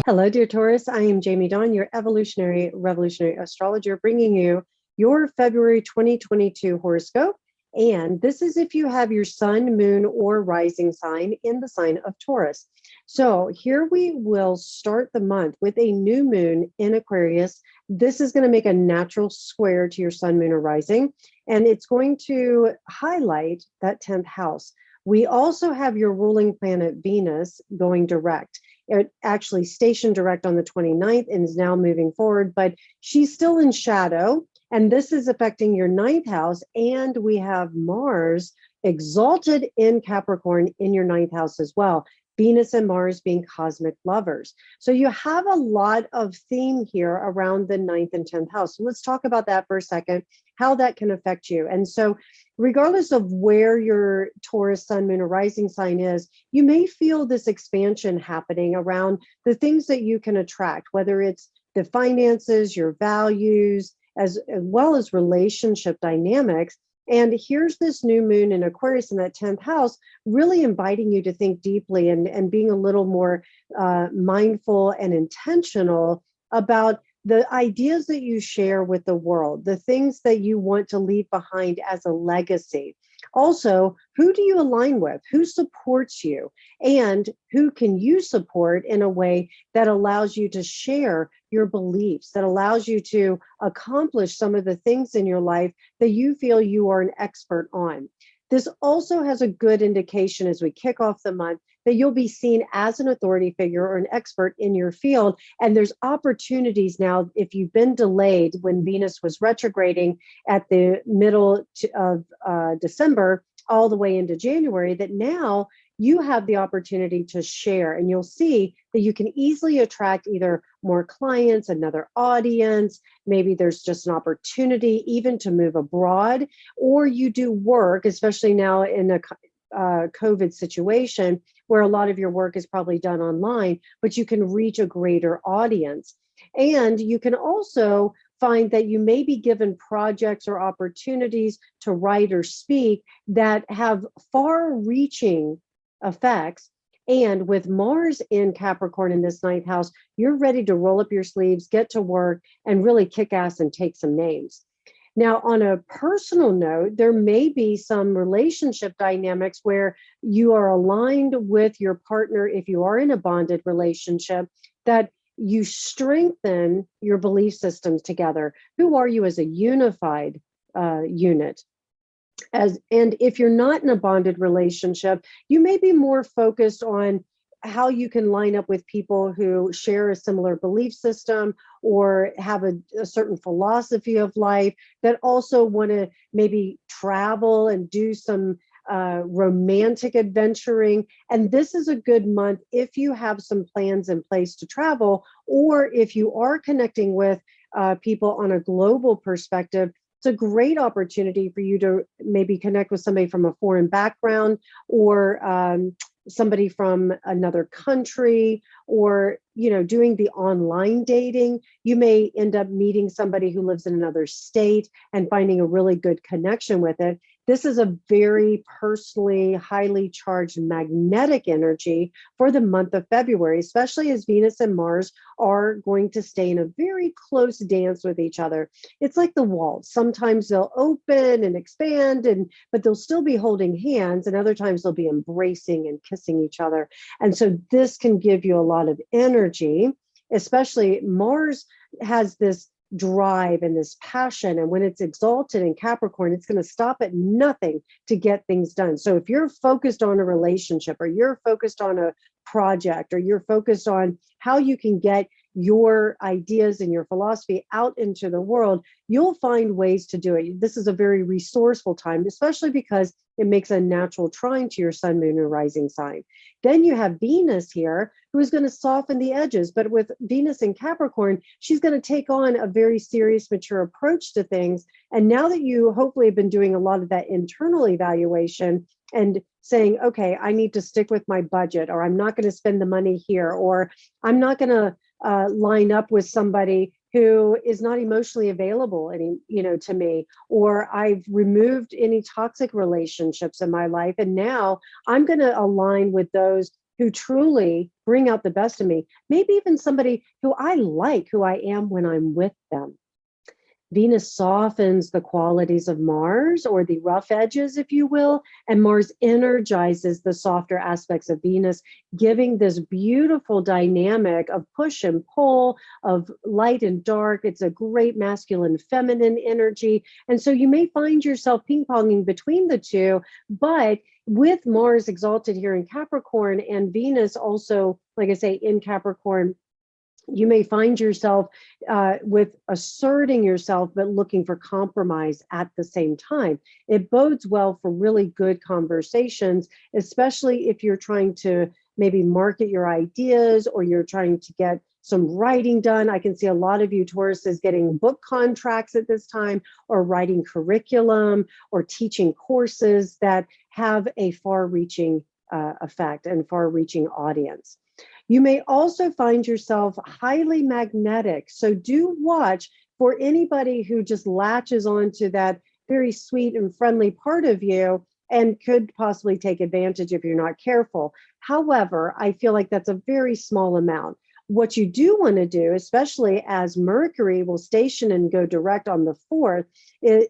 Hello, dear Taurus. I am Jamie Dawn, your evolutionary revolutionary astrologer, bringing you your February 2022 horoscope. And this is if you have your sun, moon, or rising sign in the sign of Taurus. So here we will start the month with a new moon in Aquarius. This is going to make a natural square to your sun, moon, or rising, and it's going to highlight that 10th house. We also have your ruling planet Venus going direct. It actually stationed direct on the 29th and is now moving forward, but she's still in shadow. And this is affecting your ninth house. And we have Mars exalted in Capricorn in your ninth house as well. Venus and Mars being cosmic lovers. So you have a lot of theme here around the ninth and 10th house. So let's talk about that for a second, how that can affect you. And so regardless of where your Taurus, sun, moon, or rising sign is, you may feel this expansion happening around the things that you can attract, whether it's the finances, your values, as well as relationship dynamics. And here's this new moon in Aquarius in that 10th house, really inviting you to think deeply and being a little more mindful and intentional about the ideas that you share with the world, the things that you want to leave behind as a legacy. Also, who do you align with? Who supports you? And who can you support in a way that allows you to share your beliefs, that allows you to accomplish some of the things in your life that you feel you are an expert on? This also has a good indication as we kick off the month that you'll be seen as an authority figure or an expert in your field. And there's opportunities now, if you've been delayed when Venus was retrograding at the middle of December, all the way into January, that now you have the opportunity to share. And you'll see that you can easily attract either more clients, another audience, maybe there's just an opportunity even to move abroad, or you do work, especially now in a COVID situation where a lot of your work is probably done online, but you can reach a greater audience. And you can also find that you may be given projects or opportunities to write or speak that have far-reaching effects. And with Mars in Capricorn in this ninth house, you're ready to roll up your sleeves, get to work, and really kick ass and take some names. Now, on a personal note, there may be some relationship dynamics where you are aligned with your partner if you are in a bonded relationship, that you strengthen your belief systems together. Who are you as a unified unit? And if you're not in a bonded relationship, you may be more focused on how you can line up with people who share a similar belief system or have a certain philosophy of life, that also want to maybe travel and do some romantic adventuring. And this is a good month if you have some plans in place to travel, or if you are connecting with people on a global perspective. It's a great opportunity for you to maybe connect with somebody from a foreign background, or somebody from another country, or doing the online dating. You may end up meeting somebody who lives in another state and finding a really good connection with it. This is a very personally highly charged magnetic energy for the month of February, especially as Venus and Mars are going to stay in a very close dance with each other. It's like the waltz. Sometimes they'll open and expand, but they'll still be holding hands, and other times they'll be embracing and kissing each other. And so this can give you a lot of energy, especially Mars has this drive and this passion. And when it's exalted in Capricorn, it's going to stop at nothing to get things done. So if you're focused on a relationship, or you're focused on a project, or you're focused on how you can get your ideas and your philosophy out into the world, you'll find ways to do it. This is a very resourceful time, especially because it makes a natural trine to your sun, moon, and rising sign. Then you have Venus here, who is going to soften the edges. But with Venus in Capricorn, she's going to take on a very serious, mature approach to things. And now that you hopefully have been doing a lot of that internal evaluation and saying, okay, I need to stick with my budget, or I'm not going to spend the money here, or I'm not going to line up with somebody who is not emotionally available to me, or I've removed any toxic relationships in my life, and now I'm going to align with those who truly bring out the best in me, maybe even somebody who I like, who I am when I'm with them. Venus softens the qualities of Mars, or the rough edges, if you will, and Mars energizes the softer aspects of Venus, giving this beautiful dynamic of push and pull, of light and dark. It's a great masculine, feminine energy. And so you may find yourself ping-ponging between the two, but with Mars exalted here in Capricorn and Venus also, like I say, in Capricorn, you may find yourself with asserting yourself, but looking for compromise at the same time. It bodes well for really good conversations, especially if you're trying to maybe market your ideas, or you're trying to get some writing done. I can see a lot of you Tauruses getting book contracts at this time, or writing curriculum, or teaching courses that have a far-reaching effect and far-reaching audience. You may also find yourself highly magnetic. So do watch for anybody who just latches onto that very sweet and friendly part of you and could possibly take advantage if you're not careful. However, I feel like that's a very small amount. What you do want to do, especially as Mercury will station and go direct on the 4th,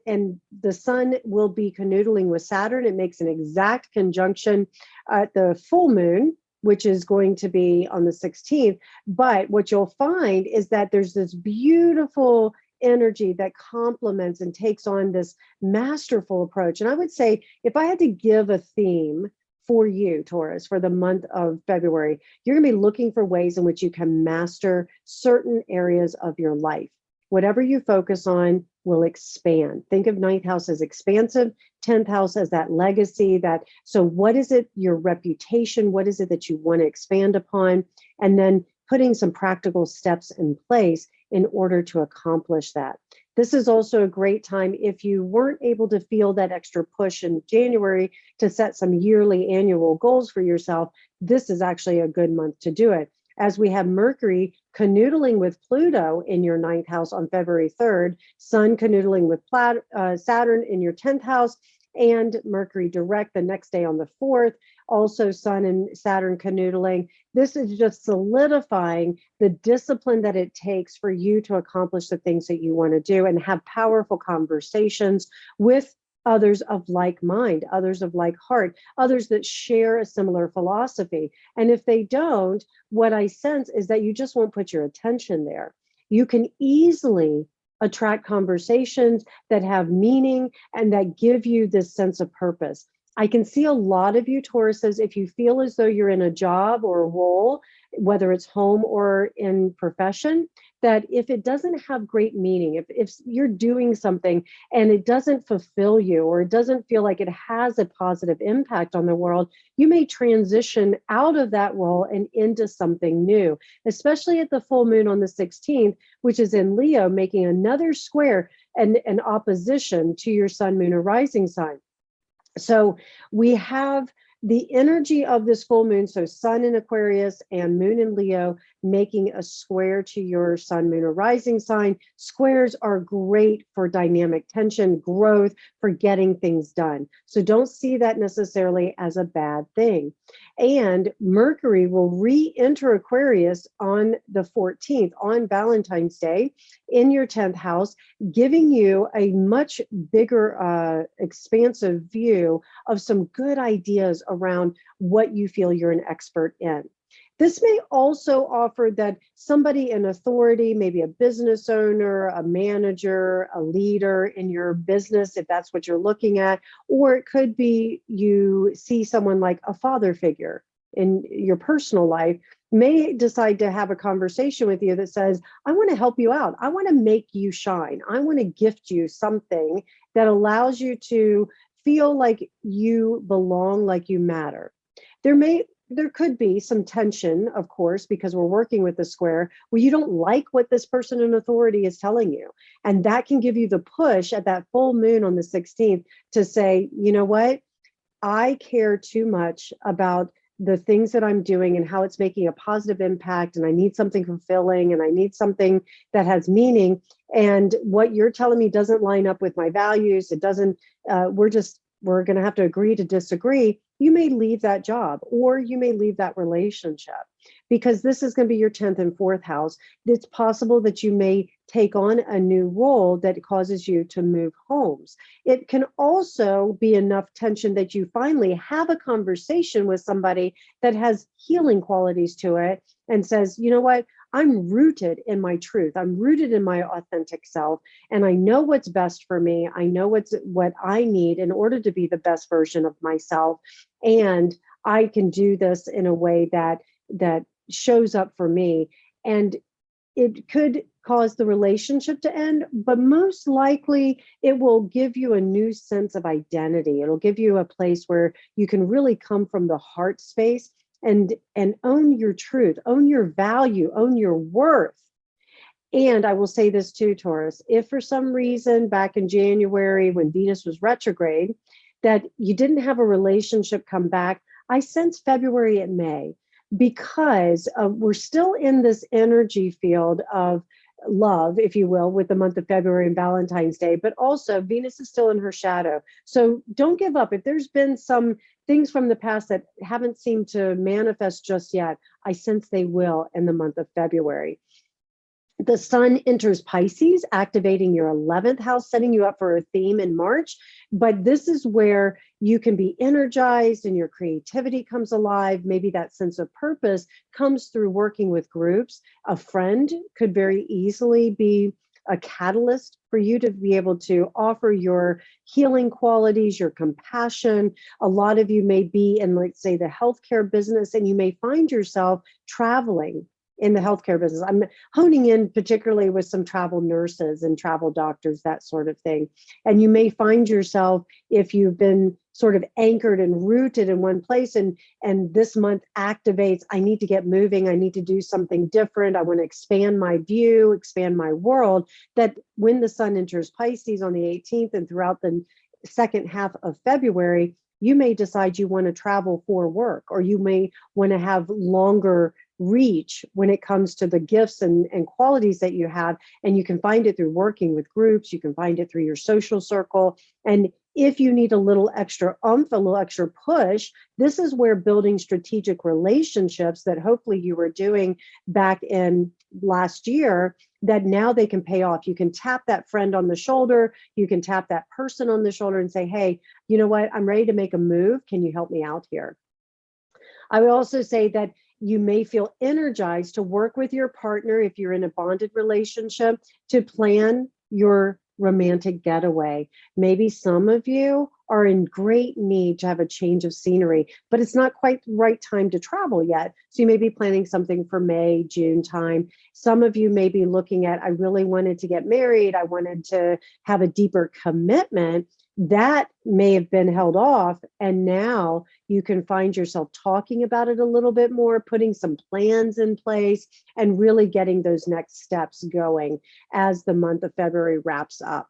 and the sun will be canoodling with Saturn. It makes an exact conjunction at the full moon, which is going to be on the 16th. But what you'll find is that there's this beautiful energy that complements and takes on this masterful approach. And I would say, if I had to give a theme for you, Taurus, for the month of February, you're going to be looking for ways in which you can master certain areas of your life. Whatever you focus on will expand. Think of 9th house as expansive, 10th house as that legacy. So what is it, your reputation? What is it that you want to expand upon? And then putting some practical steps in place in order to accomplish that. This is also a great time, if you weren't able to feel that extra push in January to set some yearly annual goals for yourself, this is actually a good month to do it. As we have Mercury canoodling with Pluto in your 9th house on February 3rd, Sun canoodling with Saturn in your 10th house, and Mercury direct the next day on the 4th, also Sun and Saturn canoodling. This is just solidifying the discipline that it takes for you to accomplish the things that you want to do and have powerful conversations with others of like mind, others of like heart, others that share a similar philosophy. And if they don't, what I sense is that you just won't put your attention there. You can easily attract conversations that have meaning and that give you this sense of purpose. I can see a lot of you Tauruses, if you feel as though you're in a job or a role, whether it's home or in profession, that if it doesn't have great meaning, if you're doing something and it doesn't fulfill you, or it doesn't feel like it has a positive impact on the world, you may transition out of that role and into something new, especially at the full moon on the 16th, which is in Leo, making another square and an opposition to your sun, moon, or rising sign. So we have the energy of this full moon, so sun in Aquarius and moon in Leo, making a square to your sun, moon, or rising sign. Squares are great for dynamic tension, growth, for getting things done. So don't see that necessarily as a bad thing. And Mercury will re-enter Aquarius on the 14th, on Valentine's Day, in your 10th house, giving you a much bigger, expansive view of some good ideas around what you feel you're an expert in. This may also offer that somebody in authority, maybe a business owner, a manager, a leader in your business, if that's what you're looking at, or it could be you see someone like a father figure in your personal life, may decide to have a conversation with you that says, I want to help you out. I want to make you shine. I want to gift you something that allows you to feel like you belong, like you matter. There could be some tension, of course, because we're working with the square where you don't like what this person in authority is telling you. And that can give you the push at that full moon on the 16th to say, you know what? I care too much about the things that I'm doing and how it's making a positive impact. And I need something fulfilling, and I need something that has meaning. And what you're telling me doesn't line up with my values. It doesn't, we're going to have to agree to disagree. you may leave that job or you may leave that relationship because this is going to be your 10th and 4th house. It's possible that you may take on a new role that causes you to move homes. It can also be enough tension that you finally have a conversation with somebody that has healing qualities to it and says, you know what? I'm rooted in my truth. I'm rooted in my authentic self, and I know what's best for me. I know what I need in order to be the best version of myself, and I can do this in a way that shows up for me. And it could cause the relationship to end, but most likely it will give you a new sense of identity. It'll give you a place where you can really come from the heart space and own your truth, own your value, own your worth. And I will say this too, Taurus, if for some reason back in January when Venus was retrograde, that you didn't have a relationship come back, I sense February and May, because we're still in this energy field of love, if you will, with the month of February and Valentine's Day, but also Venus is still in her shadow. So don't give up. If there's been some things from the past that haven't seemed to manifest just yet, I sense they will in the month of February. The sun enters Pisces, activating your 11th house, setting you up for a theme in March. But this is where you can be energized and your creativity comes alive. Maybe that sense of purpose comes through working with groups. A friend could very easily be a catalyst for you to be able to offer your healing qualities, your compassion. A lot of you may be in, let's say, the healthcare business, and you may find yourself traveling in the healthcare business. I'm honing in particularly with some travel nurses and travel doctors, that sort of thing. And you may find yourself, if you've been sort of anchored and rooted in one place, and this month activates, I need to get moving, I need to do something different, I want to expand my view, expand my world, that when the sun enters Pisces on the 18th and throughout the second half of February, you may decide you want to travel for work, or you may want to have longer reach when it comes to the gifts and qualities that you have. And you can find it through working with groups, you can find it through your social circle. And if you need a little extra oomph, a little extra push, this is where building strategic relationships that hopefully you were doing back in last year, that now they can pay off. You can tap that friend on the shoulder, you can tap that person on the shoulder and say, hey, you know what, I'm ready to make a move. Can you help me out here? I would also say that you may feel energized to work with your partner if you're in a bonded relationship to plan your romantic getaway. Maybe some of you are in great need to have a change of scenery, but it's not quite the right time to travel yet. So you may be planning something for May, June time. Some of you may be looking at, I really wanted to get married, I wanted to have a deeper commitment. That may have been held off, and now you can find yourself talking about it a little bit more, putting some plans in place, and really getting those next steps going as the month of February wraps up.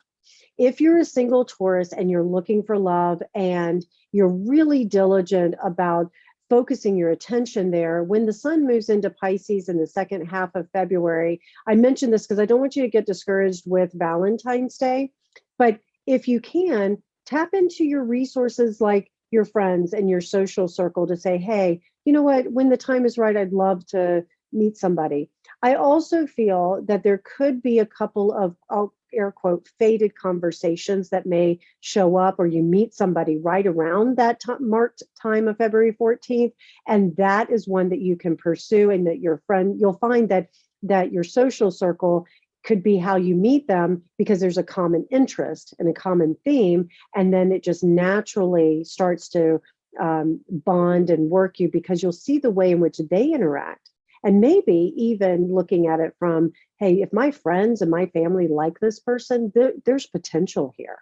If you're a single Taurus and you're looking for love and you're really diligent about focusing your attention there, when the sun moves into Pisces in the second half of February, I mention this because I don't want you to get discouraged with Valentine's Day, but if you can, tap into your resources like your friends and your social circle to say, hey, you know what, when the time is right, I'd love to meet somebody. I also feel that there could be a couple of, I'll air quote, faded conversations that may show up, or you meet somebody right around that marked time of February 14th. And that is one that you can pursue, and that your friend, you'll find that your social circle could be how you meet them, because there's a common interest and a common theme. And then it just naturally starts to bond and work you, because you'll see the way in which they interact. And maybe even looking at it from, hey, if my friends and my family like this person, there's potential here.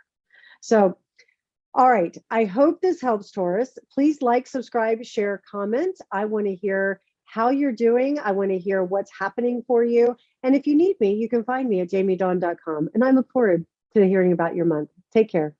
So, all right, I hope this helps, Taurus. Please like, subscribe, share, comment. I want to hear how you're doing. I want to hear what's happening for you. And if you need me, you can find me at jamiedawn.com. And I look forward to hearing about your month. Take care.